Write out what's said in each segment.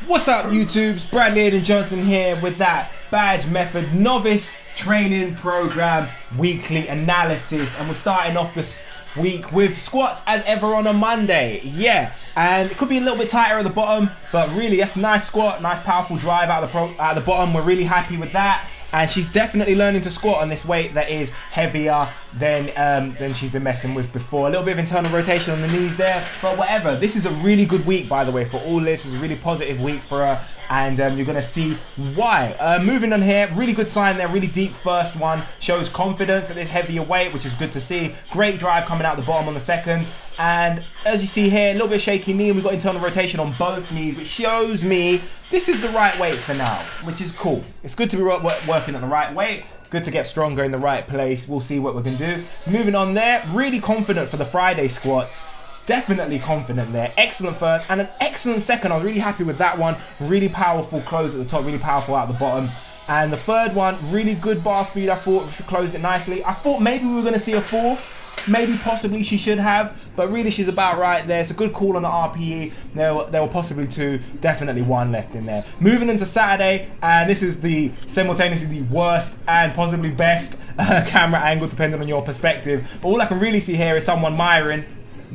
What's up, YouTubes? Bradley Johnson here with that BAJ method novice training program weekly analysis, and we're starting off this week with squats as ever on a Monday. Yeah, and it could be a little bit tighter at the bottom, but really that's a nice squat, nice powerful drive out of the bottom. We're really happy with that. And she's definitely learning to squat on this weight that is heavier than she's been messing with before. A little bit of internal rotation on the knees there, but whatever. This is a really good week, by the way, for all lifts. It's a really positive week for her, and you're going to see why. Moving on here, really good sign there, really deep first one. Shows confidence at this heavier weight, which is good to see. Great drive coming out the bottom on the second. And as you see here, a little bit of shaky knee, and we've got internal rotation on both knees, which shows me this is the right weight for now, which is cool. It's good to be working at the right weight. Good to get stronger in the right place. We'll see what we can do. Moving on there, really confident for the Friday squats. Definitely confident there. Excellent first and an excellent second. I was really happy with that one. Really powerful close at the top, really powerful out the bottom. And the third one, really good bar speed. I thought she closed it nicely. I thought maybe we were going to see a fourth. Maybe possibly she should have, but really she's about right there. It's a good call on the RPE. There were possibly two, definitely one left in there. Moving into Saturday, and this is the simultaneously the worst and possibly best camera angle, depending on your perspective. But all I can really see here is someone miring.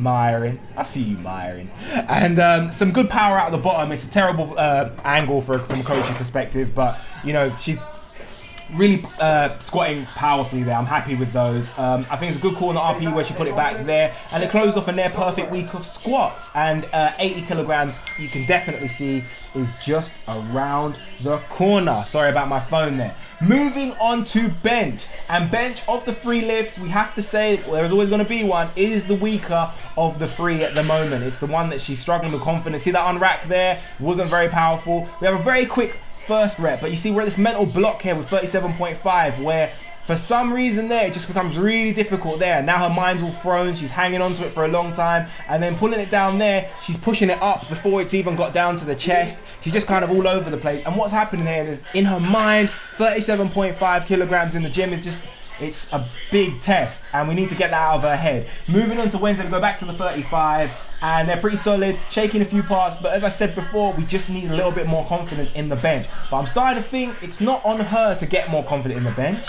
I see you miring, and some good power out of the bottom. It's a terrible angle from a coaching perspective, but you know, she's really squatting powerfully there. I'm happy with those. I think it's a good call on the RP where she put it back there, and it closed off a near perfect week of squats. And 80 kilograms, you can definitely see, is just around the corner. Sorry about my phone there. Moving on to bench, and bench of the three lifts, we have to say, well, there's always going to be one, is the weaker of the three at the moment. It's the one that she's struggling with confidence. See that unrack there? Wasn't very powerful. We have a very quick first rep, but you see we're at this mental block here with 37.5, where for some reason there it just becomes really difficult there. Now her mind's all thrown, she's hanging on to it for a long time, and then pulling it down there, she's pushing it up before it's even got down to the chest. She's just kind of all over the place, and what's happening here is in her mind, 37.5 kilograms in the gym is just, it's a big test, and we need to get that out of her head. Moving on to Wednesday, we go back to the 35, and they're pretty solid, shaking a few parts, but as I said before, we just need a little bit more confidence in the bench. But I'm starting to think it's not on her to get more confident in the bench.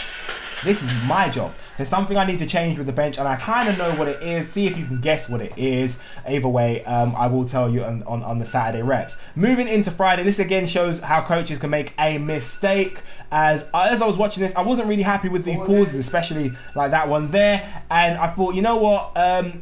This is my job. There's something I need to change with the bench, and I kind of know what it is. See if you can guess what it is. Either way, I will tell you on the Saturday reps. Moving into Friday, this again shows how coaches can make a mistake. As I was watching this, I wasn't really happy with the pauses, especially like that one there. And I thought, you know what,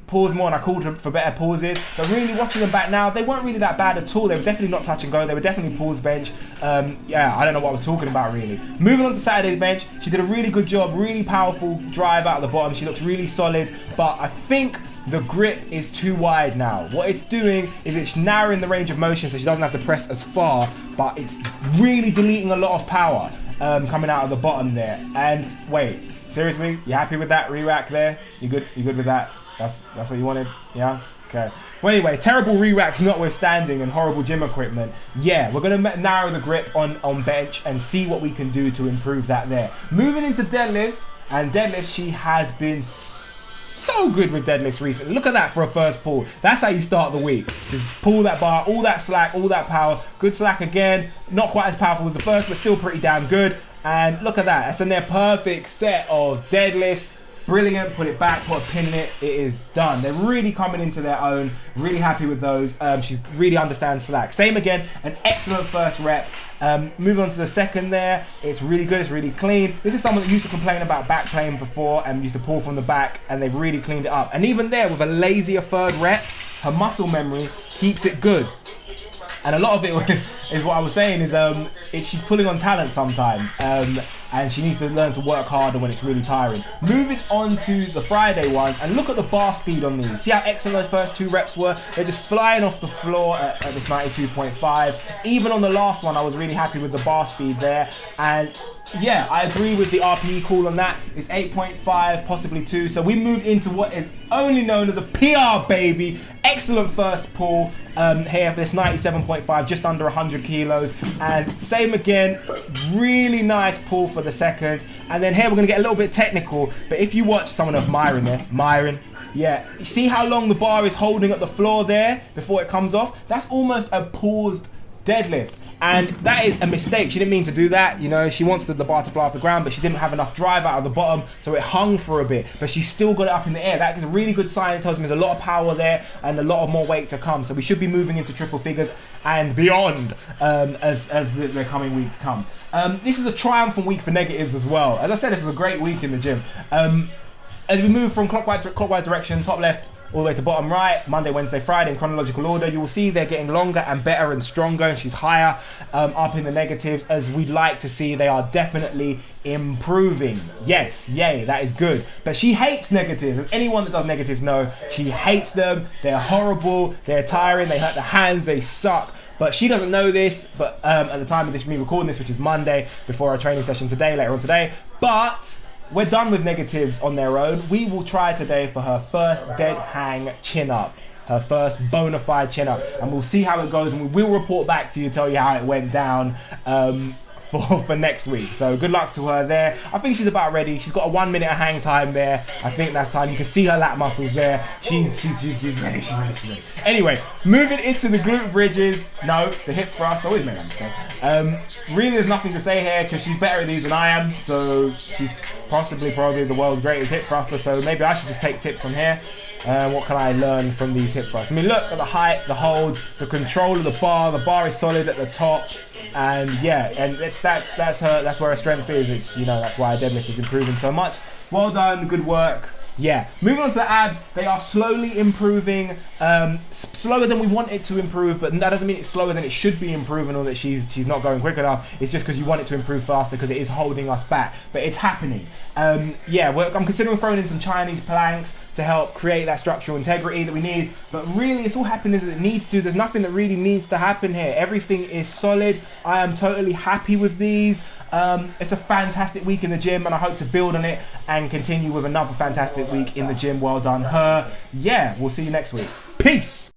pause more, and I called for better pauses. But really watching them back now, they weren't really that bad at all. They were definitely not touch and go. They were definitely pause bench. Yeah, I don't know what I was talking about really. Moving on to Saturday's bench, she did a really good job. Really powerful drive out of the bottom. She looks really solid, but I think the grip is too wide now. What it's doing is it's narrowing the range of motion so she doesn't have to press as far, but it's really deleting a lot of power coming out of the bottom there. And wait, seriously, you happy with that re-rack there? You good with that? That's what you wanted? Yeah? Okay. Well, anyway, terrible re-racks notwithstanding and horrible gym equipment. Yeah, we're going to narrow the grip on bench and see what we can do to improve that there. Moving into deadlifts, and deadlifts, she has been so good with deadlifts recently. Look at that for a first pull. That's how you start the week. Just pull that bar, all that slack, all that power. Good slack again. Not quite as powerful as the first, but still pretty damn good. And look at that. That's a near perfect set of deadlifts. Brilliant, put it back, put a pin in it, it is done. They're really coming into their own, really happy with those. She really understands slack. Same again, an excellent first rep. Moving on to the second there, it's really good, it's really clean. This is someone that used to complain about back pain before and used to pull from the back, and they've really cleaned it up. And even there, with a lazier third rep, her muscle memory keeps it good. And a lot of it is what I was saying is she's pulling on talent sometimes, and she needs to learn to work harder when it's really tiring. Moving on to the Friday ones, and look at the bar speed on these. See how excellent those first two reps were? They're just flying off the floor at this 92.5. Even on the last one, I was really happy with the bar speed there. And yeah, I agree with the RPE call on that. It's 8.5, possibly 2. So we moved into what is only known as a PR, baby. Excellent first pull here for this 97.5, just under 100 kilos. And same again, really nice pull for the second. And then here we're gonna get a little bit technical, but if you watch someone else, Myron, yeah, you see how long the bar is holding at the floor there before it comes off? That's almost a paused deadlift. And that is a mistake. She didn't mean to do that. You know, she wants the bar to fly off the ground, but she didn't have enough drive out of the bottom, so it hung for a bit. But she still got it up in the air. That is a really good sign. It tells me there's a lot of power there and a lot of more weight to come. So we should be moving into triple figures and beyond as the coming weeks come. This is a triumphant week for negatives as well. As I said, this is a great week in the gym. As we move from clockwise direction, top left, all the way to bottom right, Monday, Wednesday, Friday in chronological order, you will see they're getting longer and better and stronger, and she's higher up in the negatives as we'd like to see. They are definitely improving. Yes, yay, that is good. But she hates negatives. As anyone that does negatives know, she hates them. They're horrible, they're tiring, they hurt the hands, they suck. But she doesn't know this, but at the time of this, me recording this, which is Monday, before our training session today, later on today, but we're done with negatives on their own. We will try today for her first dead hang chin up, her first bona fide chin up, and we'll see how it goes, and we will report back to you, tell you how it went down for next week. So good luck to her there. I think she's about ready. She's got a 1 minute of hang time there. I think that's time. You can see her lat muscles there. She's ready. She's ready. Anyway, moving into the glute bridges. No, the hip thrust. I always make that mistake. Really, there's nothing to say here because she's better at these than I am. So she's probably the world's greatest hip thruster. So maybe I should just take tips on here. What can I learn from these hip thrusts? I mean, look at the height, the hold, the control of the bar. The bar is solid at the top, and yeah, and that's where her strength is. It's, you know, that's why her deadlift is improving so much. Well done, good work. Yeah, moving on to the abs, they are slowly improving, slower than we want it to improve, but that doesn't mean it's slower than it should be improving or that she's not going quick enough. It's just because you want it to improve faster because it is holding us back, but it's happening. Yeah, I'm considering throwing in some Chinese planks to help create that structural integrity that we need, but really it's all happening as it needs to. There's nothing that really needs to happen here. Everything is solid. I am totally happy with these. It's a fantastic week in the gym, and I hope to build on it and continue with another fantastic week in the gym. Well done her. Yeah, we'll see you next week. Peace.